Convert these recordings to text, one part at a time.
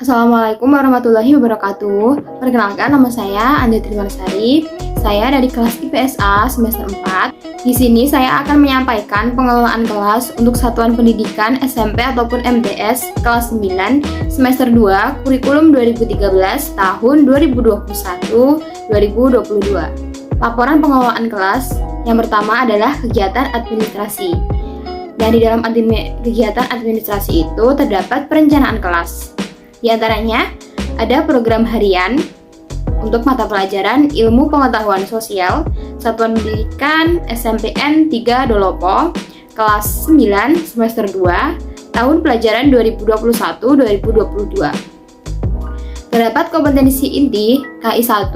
Assalamualaikum warahmatullahi wabarakatuh. Perkenalkan, nama saya Anda Triwansari. Saya dari kelas IPSA semester 4. Di sini saya akan menyampaikan pengelolaan kelas untuk satuan pendidikan SMP ataupun MTS kelas 9 semester 2 kurikulum 2013 tahun 2021-2022. Laporan pengelolaan kelas yang pertama adalah kegiatan administrasi. Dan di dalam kegiatan administrasi itu terdapat perencanaan kelas. Di antaranya ada program harian untuk mata pelajaran Ilmu Pengetahuan Sosial, Satuan Pendidikan SMPN 3 Dolopo, kelas 9 semester 2, tahun pelajaran 2021-2022. Terdapat kompetensi inti KI1,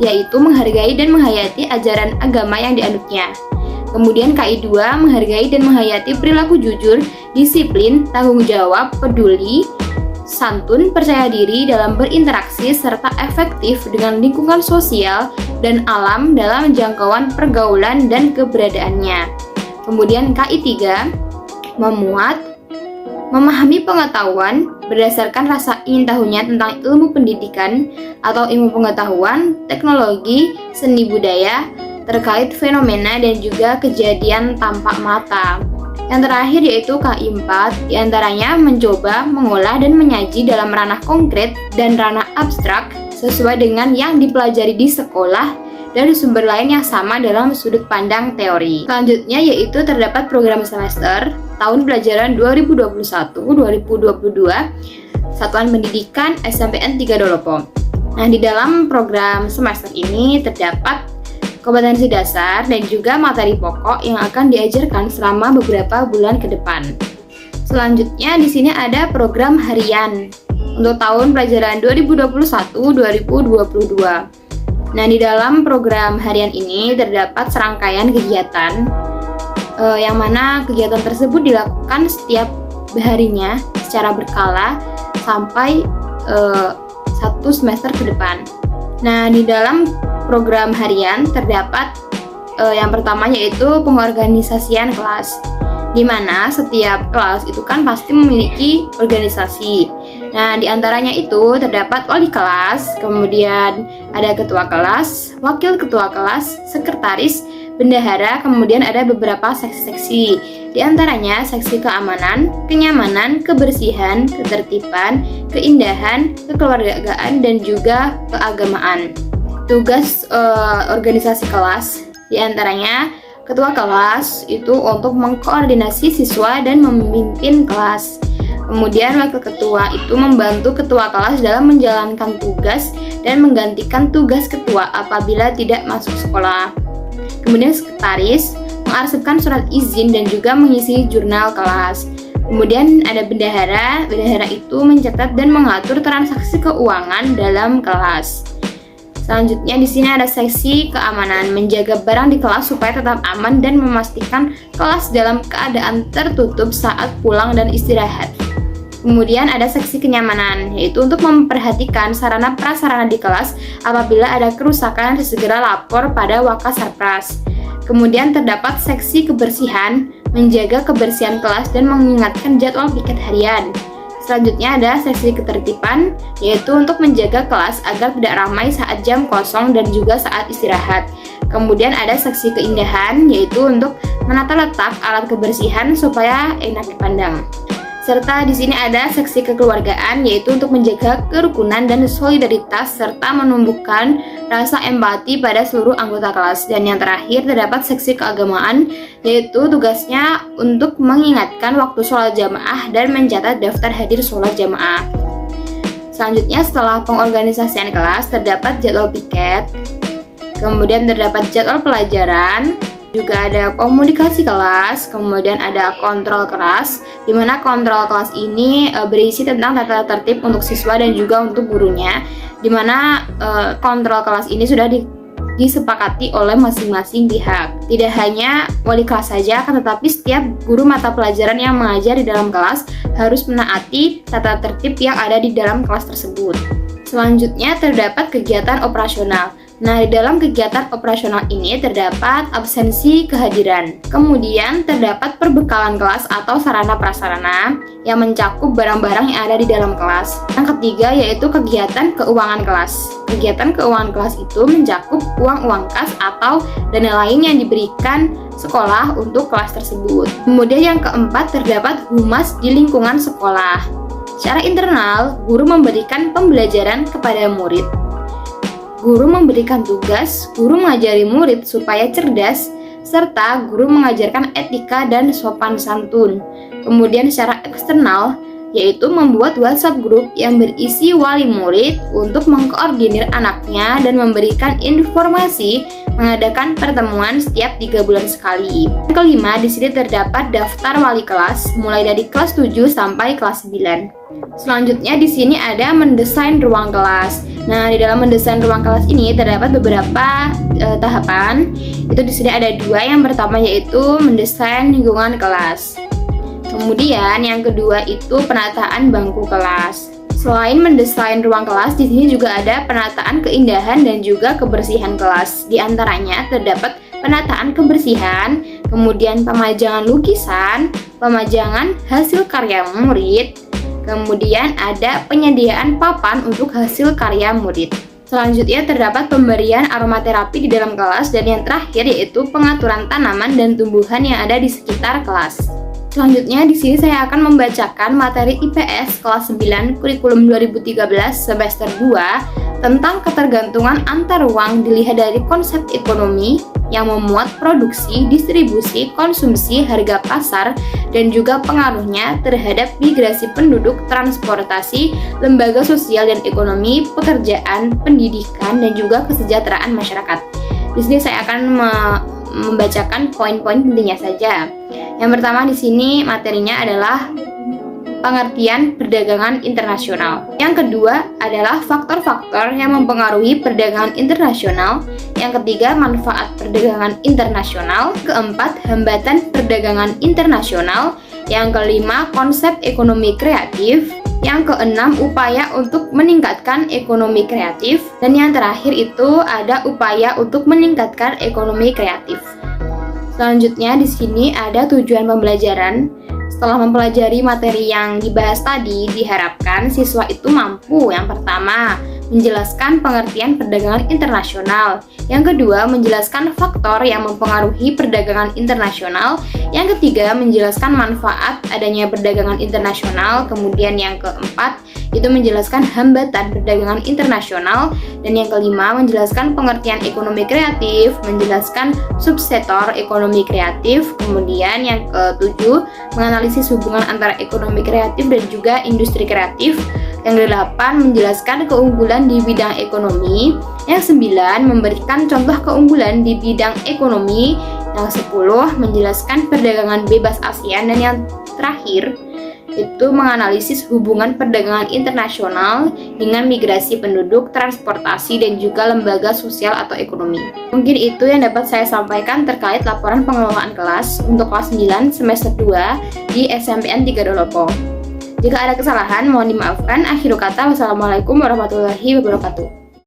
yaitu menghargai dan menghayati ajaran agama yang dianutnya. Kemudian KI2, menghargai dan menghayati perilaku jujur, disiplin, tanggung jawab, peduli, santun, percaya diri dalam berinteraksi, serta efektif dengan lingkungan sosial dan alam dalam jangkauan pergaulan dan keberadaannya. Kemudian KI3, memahami pengetahuan berdasarkan rasa ingin tahunya tentang ilmu pendidikan atau ilmu pengetahuan, teknologi, seni budaya, terkait fenomena dan juga kejadian tampak mata. Yang terakhir yaitu KI4, diantaranya mencoba, mengolah, dan menyaji dalam ranah konkret dan ranah abstrak sesuai dengan yang dipelajari di sekolah dan sumber lain yang sama dalam sudut pandang teori. Selanjutnya yaitu terdapat program semester tahun pelajaran 2021-2022 Satuan Pendidikan SMPN 3 Dolopo. Nah, di dalam program semester ini terdapat kompetensi dasar dan juga materi pokok yang akan diajarkan selama beberapa bulan ke depan. Selanjutnya di sini ada program harian untuk tahun pelajaran 2021-2022. Nah, di dalam program harian ini terdapat serangkaian kegiatan yang mana kegiatan tersebut dilakukan setiap harinya secara berkala sampai 1 semester ke depan. Nah, di dalam program harian terdapat yang pertama yaitu pengorganisasian kelas, di mana setiap kelas itu kan pasti memiliki organisasi. Nah, di antaranya itu terdapat wali kelas, kemudian ada ketua kelas, wakil ketua kelas, sekretaris, bendahara, kemudian ada beberapa seksi-seksi. Di antaranya seksi keamanan, kenyamanan, kebersihan, ketertiban, keindahan, kekeluargaan, dan juga keagamaan. Tugas organisasi kelas diantaranya ketua kelas itu untuk mengkoordinasi siswa dan memimpin kelas. Kemudian wakil ketua itu membantu ketua kelas dalam menjalankan tugas dan menggantikan tugas ketua apabila tidak masuk sekolah. Kemudian sekretaris mengarsipkan surat izin dan juga mengisi jurnal kelas. Kemudian ada bendahara itu mencatat dan mengatur transaksi keuangan dalam kelas. Selanjutnya di sini ada seksi keamanan, menjaga barang di kelas supaya tetap aman dan memastikan kelas dalam keadaan tertutup saat pulang dan istirahat. Kemudian ada seksi kenyamanan, yaitu untuk memperhatikan sarana prasarana di kelas apabila ada kerusakan segera lapor pada Wakasarpras. Kemudian terdapat seksi kebersihan, menjaga kebersihan kelas dan mengingatkan jadwal piket harian. Selanjutnya ada seksi ketertiban, yaitu untuk menjaga kelas agar tidak ramai saat jam kosong dan juga saat istirahat. Kemudian ada seksi keindahan, yaitu untuk menata letak alat kebersihan supaya enak dipandang. Serta di sini ada seksi kekeluargaan, yaitu untuk menjaga kerukunan dan solidaritas serta menumbuhkan rasa empati pada seluruh anggota kelas. Dan yang terakhir terdapat seksi keagamaan, yaitu tugasnya untuk mengingatkan waktu sholat jamaah dan mencatat daftar hadir sholat jamaah. Selanjutnya setelah pengorganisasian kelas terdapat jadwal piket, kemudian terdapat jadwal pelajaran, juga ada komunikasi kelas, kemudian ada kontrol kelas, di mana kontrol kelas ini berisi tentang tata tertib untuk siswa dan juga untuk gurunya, di mana kontrol kelas ini sudah disepakati oleh masing-masing pihak. Tidak hanya wali kelas saja, akan tetapi setiap guru mata pelajaran yang mengajar di dalam kelas harus menaati tata tertib yang ada di dalam kelas tersebut. Selanjutnya terdapat kegiatan operasional. Nah, di dalam kegiatan operasional ini terdapat absensi kehadiran. Kemudian terdapat perbekalan kelas atau sarana prasarana yang mencakup barang-barang yang ada di dalam kelas. Yang ketiga yaitu kegiatan keuangan kelas. Kegiatan keuangan kelas itu mencakup uang-uang kas atau dana lain yang diberikan sekolah untuk kelas tersebut. Kemudian yang keempat terdapat humas di lingkungan sekolah. Secara internal, guru memberikan pembelajaran kepada murid. Guru memberikan tugas, guru mengajari murid supaya cerdas, serta guru mengajarkan etika dan sopan santun. Kemudian secara eksternal, yaitu membuat WhatsApp group yang berisi wali murid untuk mengkoordinir anaknya dan memberikan informasi, mengadakan pertemuan setiap 3 bulan sekali. Yang kelima, di sini terdapat daftar wali kelas mulai dari kelas 7 sampai kelas 9. Selanjutnya di sini ada mendesain ruang kelas. Nah, di dalam mendesain ruang kelas ini terdapat beberapa tahapan. Itu di sini ada 2. Yang pertama yaitu mendesain lingkungan kelas. Kemudian yang kedua itu penataan bangku kelas. Selain mendesain ruang kelas, di sini juga ada penataan keindahan dan juga kebersihan kelas. Di antaranya terdapat penataan kebersihan, kemudian pemajangan lukisan, pemajangan hasil karya murid, kemudian ada penyediaan papan untuk hasil karya murid. Selanjutnya terdapat pemberian aromaterapi di dalam kelas, dan yang terakhir yaitu pengaturan tanaman dan tumbuhan yang ada di sekitar kelas. Selanjutnya di sini saya akan membacakan materi IPS kelas 9 kurikulum 2013 semester 2 tentang ketergantungan antar uang dilihat dari konsep ekonomi yang memuat produksi, distribusi, konsumsi, harga pasar, dan juga pengaruhnya terhadap migrasi penduduk, transportasi, lembaga sosial dan ekonomi, pekerjaan, pendidikan, dan juga kesejahteraan masyarakat. Di sini saya akan membacakan poin-poin pentingnya saja. Yang pertama di sini materinya adalah pengertian perdagangan internasional. Yang kedua adalah faktor-faktor yang mempengaruhi perdagangan internasional. Yang ketiga, manfaat perdagangan internasional. Keempat, hambatan perdagangan internasional. Yang kelima, konsep ekonomi kreatif. Yang keenam, upaya untuk meningkatkan ekonomi kreatif. Dan yang terakhir itu ada upaya untuk meningkatkan ekonomi kreatif. Selanjutnya di sini ada tujuan pembelajaran. Setelah mempelajari materi yang dibahas tadi, diharapkan siswa itu mampu yang pertama, menjelaskan pengertian perdagangan internasional. Yang kedua, menjelaskan faktor yang mempengaruhi perdagangan internasional. Yang ketiga, menjelaskan manfaat adanya perdagangan internasional. Kemudian yang keempat, itu menjelaskan hambatan perdagangan internasional. Dan yang kelima, menjelaskan pengertian ekonomi kreatif, menjelaskan subsektor ekonomi kreatif. Kemudian yang ketujuh, menganalisis hubungan antara ekonomi kreatif dan juga industri kreatif. Yang kedelapan, menjelaskan keunggulan di bidang ekonomi. Yang sembilan, memberikan contoh keunggulan di bidang ekonomi. Yang 10, menjelaskan perdagangan bebas ASEAN. Dan yang terakhir, itu menganalisis hubungan perdagangan internasional dengan migrasi penduduk, transportasi, dan juga lembaga sosial atau ekonomi. Mungkin itu yang dapat saya sampaikan terkait laporan pengelolaan kelas untuk kelas 9 semester 2 di SMPN 3 Dolopo. Jika ada kesalahan, mohon dimaafkan. Akhirul kata, wassalamualaikum warahmatullahi wabarakatuh.